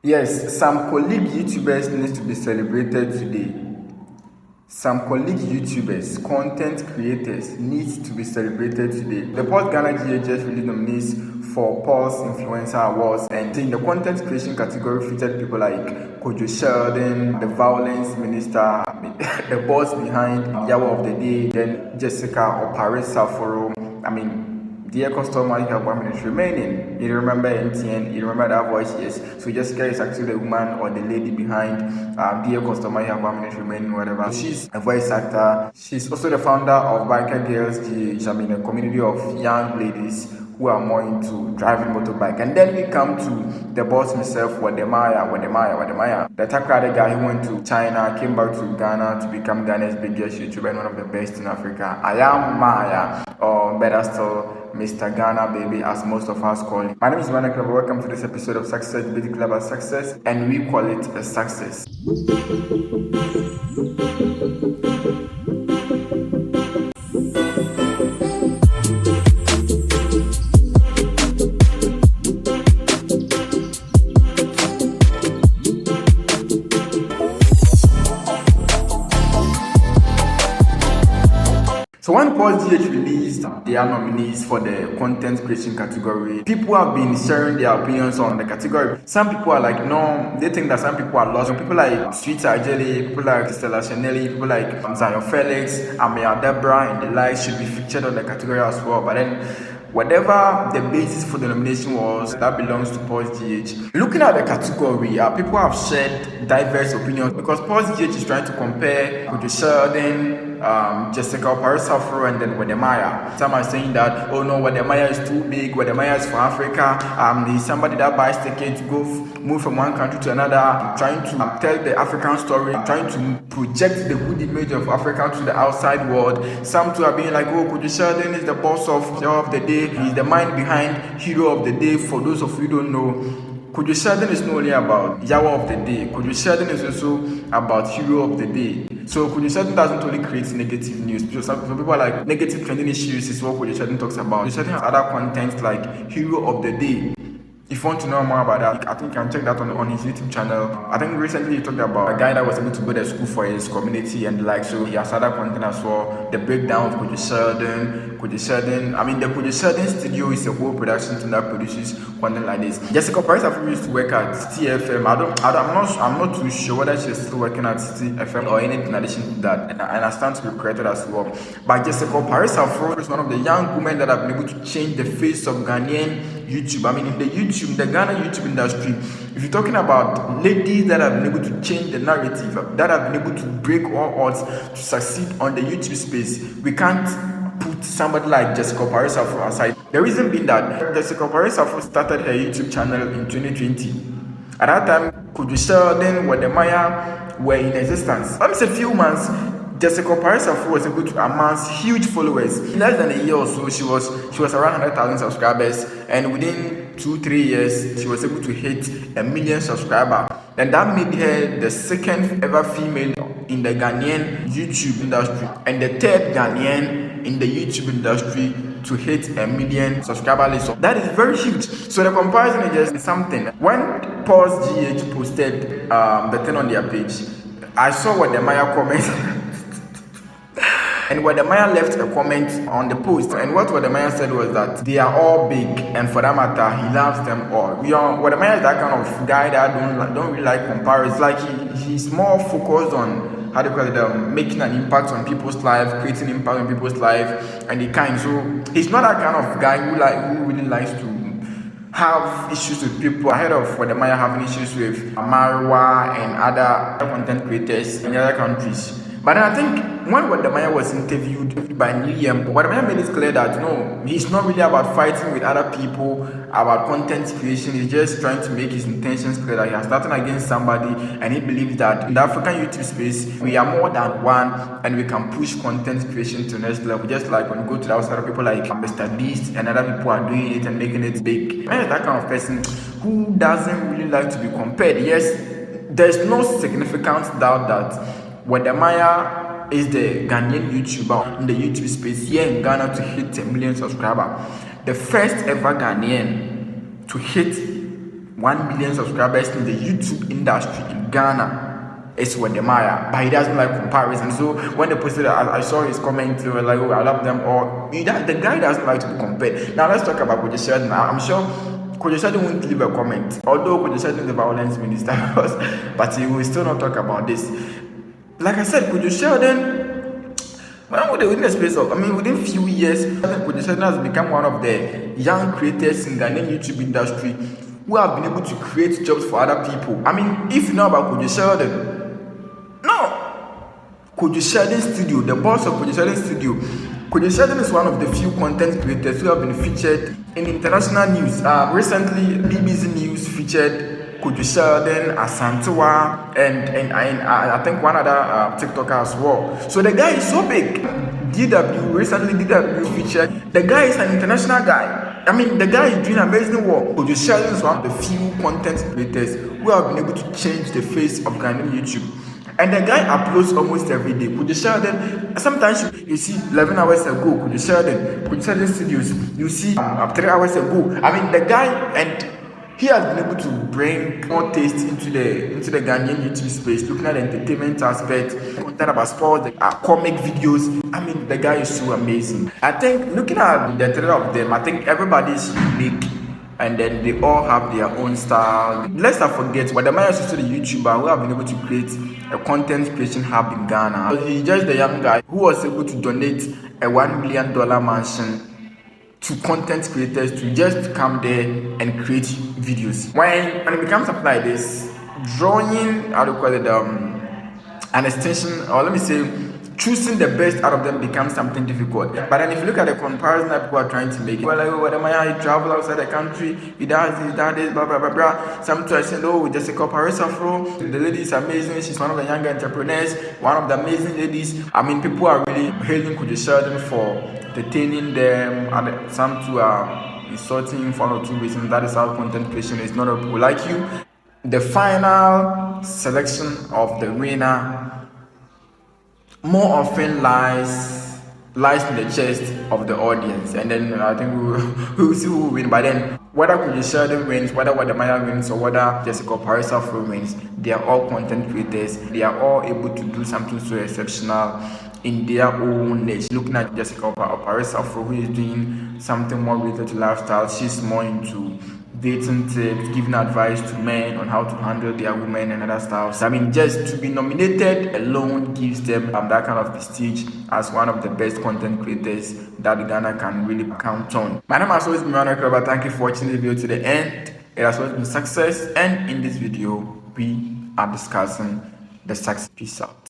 Yes, some colleague YouTubers need to be celebrated today. Some colleague YouTubers, content creators need to be celebrated today. The Pulse Ghana GHS released nominees for Pulse Influencer Awards, and in the content creation category featured people like Kwadwo Sheldon, the violence minister, the boss behind Yawa of the Day, then Jessica or Paris Saforo. Dear customer, you have 1 minute remaining. You remember NTN, you remember that voice, yes. So Jessica is actually the woman or the lady behind Dear customer, you have 1 minute remaining, whatever. She's a voice actor. She's also the founder of Biker Girls GH, a community of young ladies who are more into driving motorbike. And then we come to the boss himself, Wode Maya. The Takrade guy who went to China, came back to Ghana to become Ghana's biggest YouTuber and one of the best in Africa. I am Maya, or better still, Mr. Ghana Baby, as most of us call him. My name is Manek. Welcome to this episode of Success, basically about success, and we call it a success. So when Pulse GH released their nominees for the content creation category, people have been sharing their opinions on the category. Some people are like, no, they think that some people are lost. People like Sweet Ajeli, people like Stella Chanelli, people like Zion Felix, Amia Debra, and the likes should be featured on the category as well. But then whatever the basis for the nomination was, that belongs to Pulse GH. Looking at the category, people have shared diverse opinions because Pulse GH is trying to compare Kwadwo Sheldon, Jessica Paris Afro, and then Wode Maya. Some are saying that, oh no, Wode Maya is too big, Wode Maya is for Africa. He's somebody that buys tickets to go move from one country to another, trying to tell the African story, trying to project the good image of Africa to the outside world. Some too are being like, oh, Kwadwo Sheldon is the boss of Hero of the Day. He's the mind behind Hero of the Day. For those of you who don't know, Kwadwo Sheldon is not only about Yawa of the Day. Kwadwo Sheldon is also about Hero of the Day. So Kwadwo Sheldon doesn't only create negative news. Because some people are like, negative trending issues is what Kwadwo Sheldon talks about. Kwadwo Sheldon has other content like Hero of the Day. If you want to know more about that, I think you can check that on his YouTube channel. I think recently he talked about a guy that was able to build a school for his community and so he has other content as well. The breakdown of Kwadwo Sheldon. The Kwadwo Sheldon studio is a whole production team that produces content like this. Jessica Paris Afro used to work at TFM. I'm not too sure whether she's still working at TFM or anything in addition to that. And I stand to be corrected as well. But Jessica Paris Afro is one of the young women that have been able to change the face of Ghanaian YouTube. In the Ghana YouTube industry, if you're talking about ladies that have been able to change the narrative, that have been able to break all odds to succeed on the YouTube space, we can't put somebody like Jessica Paris Afro aside. The reason being that Jessica Paris Afro started her YouTube channel in 2020. At that time, Kwadwo Sheldon, Wode Maya were in existence. Let me say a few months, Jessica Paris Afro was able to amass huge followers. In less than a year or so, she was around 100,000 subscribers, and within 2-3 years, she was able to hit 1 million subscribers. And that made her the second ever female in the Ghanaian YouTube industry, and the third Ghanaian in the YouTube industry to hit 1 million subscriber list. So that is very huge. So the comparison is just something. When Pulse GH posted the thing on their page, I saw Wode Maya comment. And Wode Maya left a comment on the post, and what Wode Maya said was that they are all big, and for that matter, he loves them all. Wode Maya is that kind of guy that don't really like comparisons. Like he's more focused on making an impact on people's life, creating impact on people's life, and so he's not that kind of guy who really likes to have issues with people ahead of Wode Maya having issues with Marwa and other content creators in other countries. But then I think when Wode Maya was interviewed by Newham, Wode Maya made it clear that no, he's not really about fighting with other people about content creation. He's just trying to make his intentions clear that he has started against somebody, and he believes that in the African YouTube space, we are more than one, and we can push content creation to the next level. Just like when you go to the outside, people like Mr. Beast and other people are doing it and making it big. Man is that kind of person who doesn't really like to be compared. Yes, there's no significant doubt that Wode Maya is the Ghanaian YouTuber in the YouTube space here in Ghana to hit 1 million subscribers. The first ever Ghanaian to hit 1 million subscribers in the YouTube industry in Ghana. It's Wode Maya, but he doesn't like comparison. So when they posted it, I saw his comments. They were like, "Oh, I love them." Or the guy doesn't like to be compared. Now let's talk about Kwadwo Sheldon. I'm sure Kwadwo Sheldon won't leave a comment, although Kwadwo Sheldon is the violence minister, but he will still not talk about this. Like I said, Kwadwo Sheldon, within the space of, within few years, Kwadwo Sheldon has become one of the young creators in the Ghanaian YouTube industry who have been able to create jobs for other people. If you know about Kwadwo Sheldon, Kwadwo Sheldon Studio, the boss of Kwadwo Sheldon Studio. Kwadwo Sheldon is one of the few content creators who have been featured in international news. Recently, BBC News featured Kwadwo Sheldon, Asantewa, and I think one other TikToker as well. So the guy is so big. Recently DW featured. The guy is an international guy. The guy is doing amazing work. Kwadwo Sheldon is one of the few content creators who have been able to change the face of Ghanaian YouTube. And the guy uploads almost every day. Kwadwo Sheldon, sometimes you see 11 hours ago, Kwadwo Sheldon Studios, you see 3 hours ago. The guy, and he has been able to bring more taste into the Ghanaian YouTube space, looking at the entertainment aspect, content about sports, comic videos. The guy is so amazing. I think looking at the three of them, I think everybody is unique. And then they all have their own style. Let's not forget, Wode Maya is also the YouTuber who have been able to create a content creation hub in Ghana. He's just the young guy who was able to donate a $1 million mansion to content creators to just come there and create videos. When it becomes something like this, drawing, how do you call it, an extension, or let me say, choosing the best out of them becomes something difficult. But then if you look at the comparison that people are trying to make, well, like, Wode Maya, he travel outside the country, he does this, blah, blah, blah, blah. Some try saying, oh, Jessica Paris-Afro, the lady is amazing, she's one of the younger entrepreneurs, one of the amazing ladies. People are really hailing Kwadwo Sheldon for entertaining them, and some too are insulting for 1 or 2 reasons. That is how content creation is. Not all people like you. The final selection of the winner more often lies in the chest of the audience, and then I think we'll see who will win. But then whether Kwadwo Sheldon wins, whether Wode Maya wins, or whether Jessica Paris-Afro wins, they are all content creators. They are all able to do something so exceptional in their own niche. Looking at Jessica Paris-Afro, who is doing something more related to lifestyle, she's more into dating tips, giving advice to men on how to handle their women and other stuff. Just to be nominated alone gives them that kind of prestige as one of the best content creators that Ghana can really count on. My name has always been Manuel Kroba. Thank you for watching the video to the end. It has always been success, and in this video we are discussing the success. Peace out.